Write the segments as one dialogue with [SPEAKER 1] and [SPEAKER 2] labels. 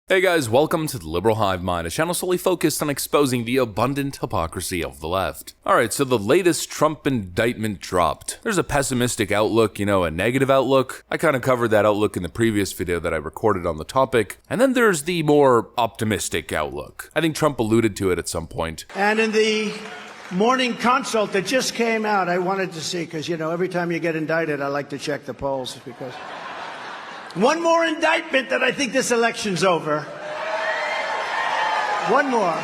[SPEAKER 1] Hey guys, welcome to the Liberal Hive Mind, a channel solely focused on exposing the abundant hypocrisy of the left. Alright, so the latest Trump indictment dropped. There's a pessimistic outlook, a negative outlook. I kind of covered that outlook in the previous video that I recorded on the topic. And then there's the more optimistic outlook. I think Trump alluded to it at some point.
[SPEAKER 2] And in the morning consult that just came out, I wanted to see, because, every time you get indicted, I like to check the polls, because one more indictment that I think this election's over. One more.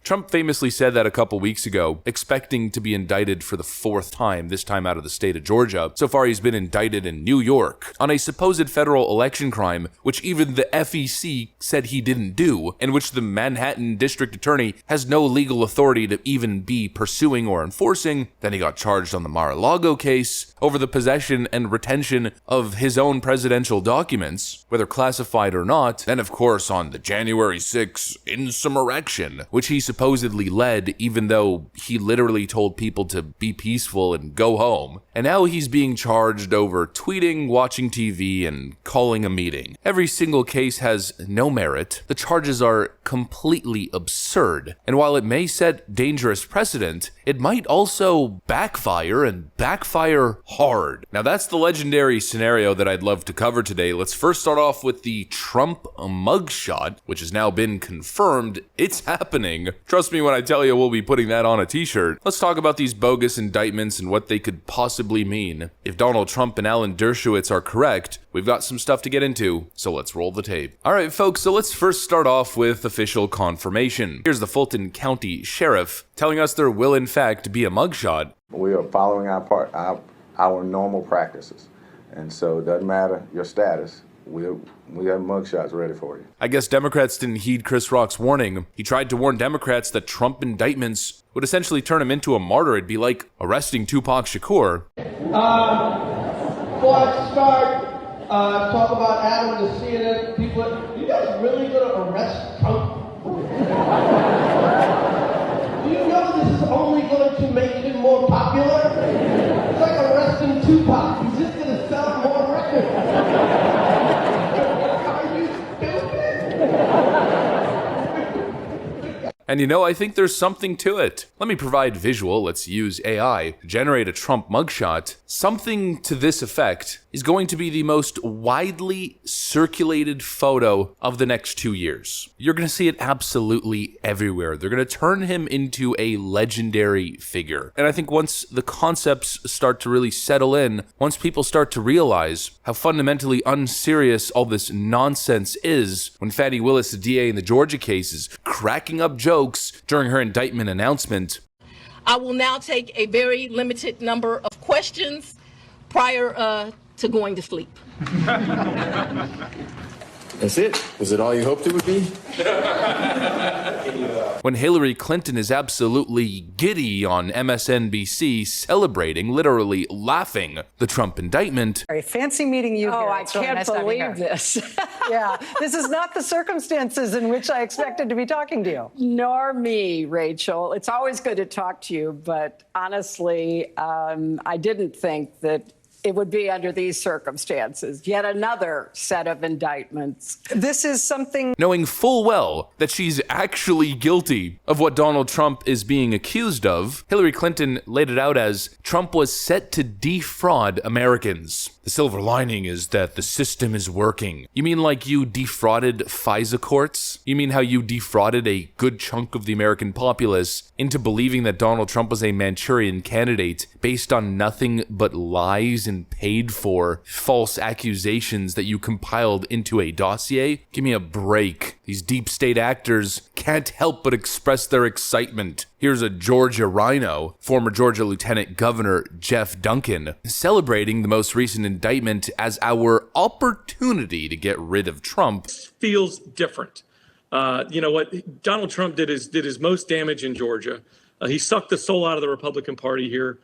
[SPEAKER 1] Trump famously said that a couple weeks ago, expecting to be indicted for the fourth time, this time out of the state of Georgia. So far, he's been indicted in New York on a supposed federal election crime, which even the FEC said he didn't do, and which the Manhattan district attorney has no legal authority to even be pursuing or enforcing. Then he got charged on the Mar-a-Lago case over the possession and retention of his own presidential documents, whether classified or not. Then, of course, on the January 6th insurrection, which he supposedly led, even though he literally told people to be peaceful and go home. And now he's being charged over tweeting, watching TV, and calling a meeting. Every single case has no merit. The charges are completely absurd. And while it may set dangerous precedent, it might also backfire, and backfire hard. Now that's the legendary scenario that I'd love to cover today. Let's first start off with the Trump mugshot, which has now been confirmed. It's happening. Trust me when I tell you we'll be putting that on a t-shirt. Let's talk about these bogus indictments and what they could possibly mean. If Donald Trump and Alan Dershowitz are correct, we've got some stuff to get into, so let's roll the tape. Alright folks, so let's first start off with official confirmation. Here's the Fulton County Sheriff telling us there will in fact be a mugshot.
[SPEAKER 3] We are following our normal practices, and so it doesn't matter your status. We have mugshots ready for you.
[SPEAKER 1] I guess Democrats didn't heed Chris Rock's warning. He tried to warn Democrats that Trump indictments would essentially turn him into a martyr. It'd be like arresting Tupac Shakur.
[SPEAKER 4] Before I start, talk about Adam, the CNN people, you guys really gonna arrest Trump? Do you know this is only going to make him more popular? It's like arresting Tupac. He's just gonna sell more records.
[SPEAKER 1] And I think there's something to it. Let me provide visual. Let's use AI to generate a Trump mugshot. Something to this effect is going to be the most widely circulated photo of the next 2 years. You're going to see it absolutely everywhere. They're going to turn him into a legendary figure. And I think once the concepts start to really settle in, once people start to realize how fundamentally unserious all this nonsense is, when Fani Willis, the DA in the Georgia case, is cracking up jokes during her indictment announcement.
[SPEAKER 5] I will now take a very limited number of questions prior to going to sleep.
[SPEAKER 6] That's it? Was it all you hoped it would be?
[SPEAKER 1] When Hillary Clinton is absolutely giddy on MSNBC celebrating, literally laughing, the Trump indictment.
[SPEAKER 7] Very fancy meeting you here.
[SPEAKER 8] Oh, I
[SPEAKER 7] It's really
[SPEAKER 8] can't
[SPEAKER 7] nice having you
[SPEAKER 8] believe
[SPEAKER 7] here.
[SPEAKER 8] this.
[SPEAKER 7] Yeah, this is not the circumstances in which I expected to be talking to you.
[SPEAKER 8] Nor me, Rachel. It's always good to talk to you, but honestly, I didn't think that it would be under these circumstances. Yet another set of indictments.
[SPEAKER 7] This is something...
[SPEAKER 1] Knowing full well that she's actually guilty of what Donald Trump is being accused of, Hillary Clinton laid it out as Trump was set to defraud Americans. The silver lining is that the system is working. You mean like you defrauded FISA courts? You mean how you defrauded a good chunk of the American populace into believing that Donald Trump was a Manchurian candidate based on nothing but lies and paid for false accusations that you compiled into a dossier? Give me a break. These deep state actors can't help but express their excitement. Here's a Georgia rhino, former Georgia Lieutenant Governor Jeff Duncan, celebrating the most recent indictment as our opportunity to get rid of Trump.
[SPEAKER 9] Feels different. You know what? Donald Trump did his most damage in Georgia. He sucked the soul out of the Republican Party here.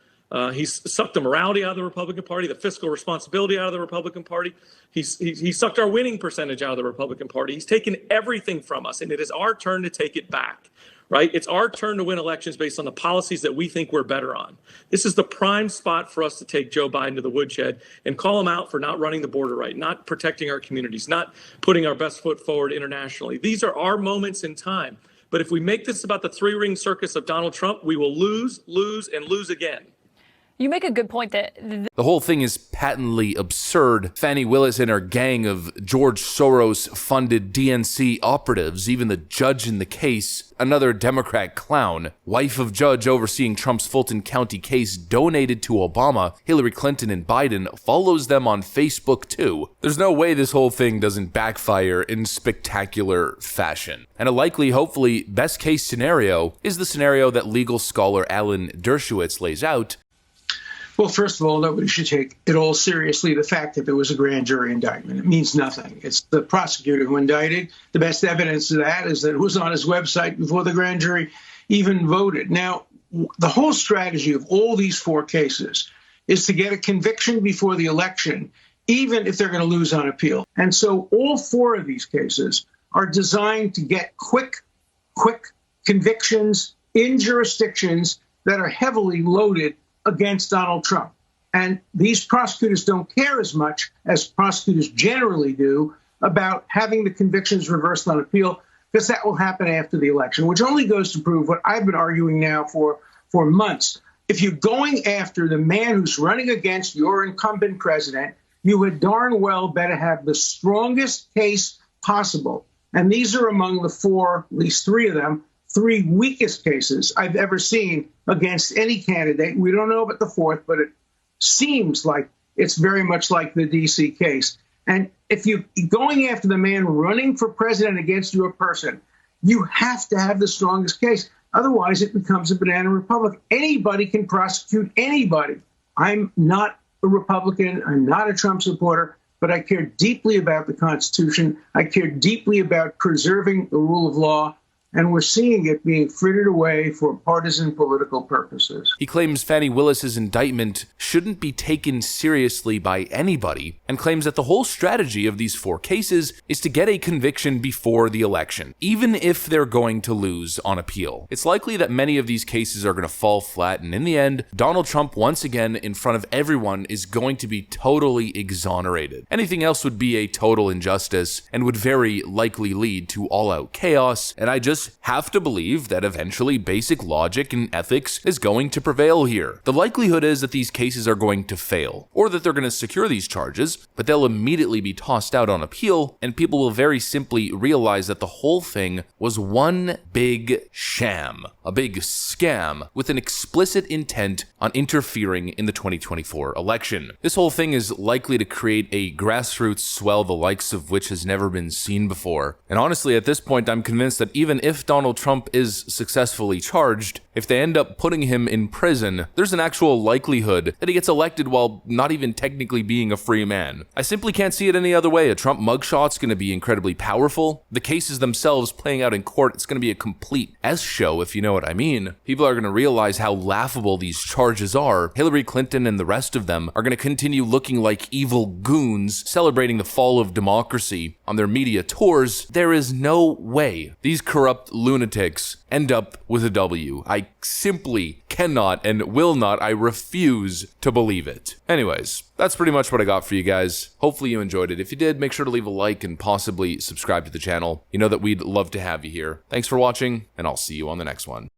[SPEAKER 9] He's sucked the morality out of the Republican Party, the fiscal responsibility out of the Republican Party. He sucked our winning percentage out of the Republican Party. He's taken everything from us, and it is our turn to take it back. right? It's our turn to win elections based on the policies that we think we're better on. This is the prime spot for us to take Joe Biden to the woodshed and call him out for not running the border right, not protecting our communities, not putting our best foot forward internationally. These are our moments in time. But if we make this about the three-ring circus of Donald Trump, we will lose, lose, and lose again.
[SPEAKER 10] You make a good point that
[SPEAKER 1] the whole thing is patently absurd. Fani Willis and her gang of George Soros-funded DNC operatives, even the judge in the case, another Democrat clown, wife of judge overseeing Trump's Fulton County case, donated to Obama, Hillary Clinton, and Biden, follows them on Facebook too. There's no way this whole thing doesn't backfire in spectacular fashion. And a likely, hopefully, best case scenario is the scenario that legal scholar Alan Dershowitz lays out.
[SPEAKER 11] Well, first of all, nobody should take at all seriously the fact that there was a grand jury indictment. It means nothing. It's the prosecutor who indicted. The best evidence of that is that it was on his website before the grand jury even voted. Now, the whole strategy of all these four cases is to get a conviction before the election, even if they're going to lose on appeal. And so all four of these cases are designed to get quick convictions in jurisdictions that are heavily loaded against Donald Trump. And these prosecutors don't care as much as prosecutors generally do about having the convictions reversed on appeal, because that will happen after the election, which only goes to prove what I've been arguing now for months. If you're going after the man who's running against your incumbent president, you would darn well better have the strongest case possible. And these are among the four, at least three of them, three weakest cases I've ever seen against any candidate. We don't know about the fourth, but it seems like it's very much like the D.C. case. And if you're going after the man running for president against your person, you have to have the strongest case. Otherwise, it becomes a banana republic. Anybody can prosecute anybody. I'm not a Republican. I'm not a Trump supporter, but I care deeply about the Constitution. I care deeply about preserving the rule of law. And we're seeing it being frittered away for partisan political purposes.
[SPEAKER 1] He claims Fani Willis's indictment shouldn't be taken seriously by anybody, and claims that the whole strategy of these four cases is to get a conviction before the election, even if they're going to lose on appeal. It's likely that many of these cases are going to fall flat, and in the end, Donald Trump, once again, in front of everyone, is going to be totally exonerated. Anything else would be a total injustice, and would very likely lead to all-out chaos, and I just have to believe that eventually basic logic and ethics is going to prevail here. The likelihood is that these cases are going to fail, or that they're going to secure these charges, but they'll immediately be tossed out on appeal, and people will very simply realize that the whole thing was one big sham, a big scam, with an explicit intent on interfering in the 2024 election. This whole thing is likely to create a grassroots swell the likes of which has never been seen before. And honestly, at this point, I'm convinced that even if Donald Trump is successfully charged, if they end up putting him in prison, there's an actual likelihood that he gets elected while not even technically being a free man. I simply can't see it any other way. A Trump mugshot's going to be incredibly powerful. The cases themselves playing out in court, it's going to be a complete S-show, if you know what I mean. People are going to realize how laughable these charges are. Hillary Clinton and the rest of them are going to continue looking like evil goons celebrating the fall of democracy on their media tours. There is no way these corrupt lunatics end up with a W. I simply cannot and will not. I refuse to believe it. Anyways, that's pretty much what I got for you guys. Hopefully you enjoyed it. If you did, make sure to leave a like and possibly subscribe to the channel. You know that we'd love to have you here. Thanks for watching, and I'll see you on the next one.